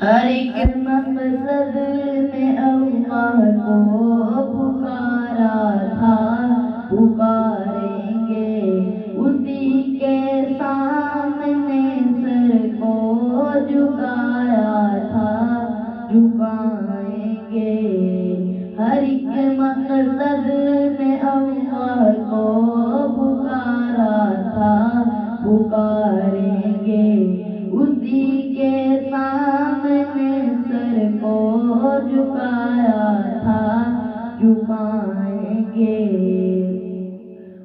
ہر ایک مقصد میں اللہ کو پکارا تھا، پکاریں گے اسی کے سامنے سر کو جھکایا تھا، جھکائیں گے۔ ہر ایک مقصد میں اللہ کو پکارا تھا، پکاریں گے اسی کے سامنے سر کو جھکایا تھا، جھکائیں گے۔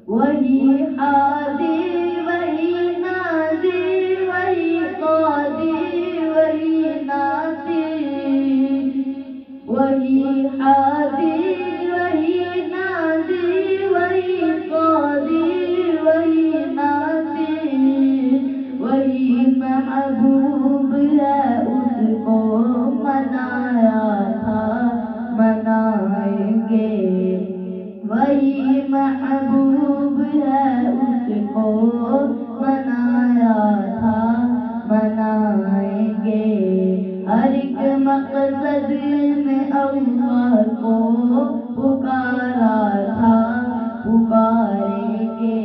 وہی حاضر وہی ناظر وہی قادر وہی ناصر، وہی حاضر وہی ناظر وہی قادر وہی ناصر، وہی محبوب ہے اس کو منایا تھا، منائیں گے۔ وہی محبوب ہے اس کو منایا تھا، منائیں گے۔ ہر ایک مقصد میں اللہ کو پکارا تھا، پکاریں گے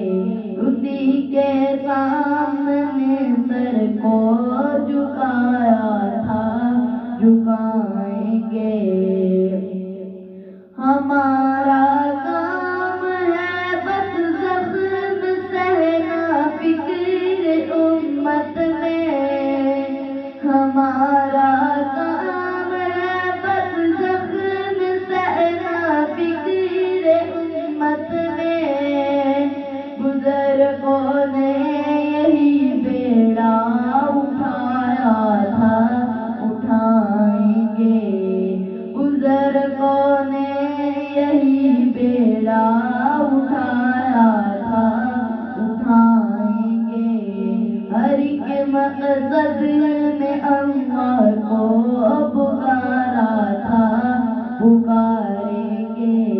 اسی کے سامنے سر کو جھکایا تھا، جھکائیں گے۔ ہمارا کام ہے بس زخم سہنا فکر امت میں، ہمارا کام ہے بس زخم سہنا فکر امت میں۔ بزرگوں نے یہی بیڑا اٹھایا تھا، اٹھائیں گے۔ بزرگوں نے یہی بیڑا اٹھایا تھا، اٹھائیں گے۔ ہر ایک مقصد میں اللہ کو پکارا تھا، پکاریں گے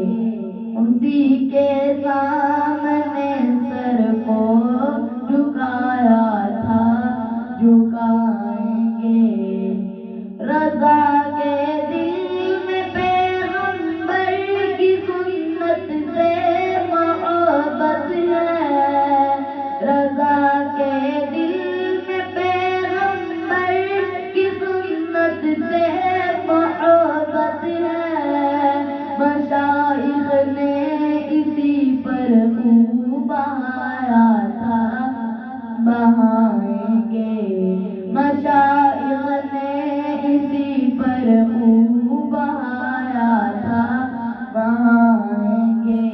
اسی کے سامنے سر کو جھکایا تھا، جھکائیں گے۔ رضا کے دل میں پیغمبر کی سنت سے محبت ہے، رضا کے دل میں پیغمبر کی سنت سے محبت ہے۔ مشائخ نے اسی پر منہ بہایا تھا، بہائیں گے۔ مشائخ نے اسی پر منہ بہایا تھا، بہائیں گے۔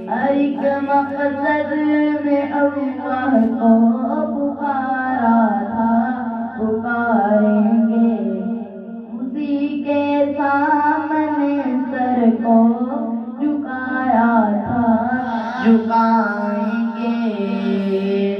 ہر ایک مقصد میں اللہ کو پکارا تھا، پکاریں گے اسی کے سامنے سر کو جھکایا تھا، جھکائیں گے۔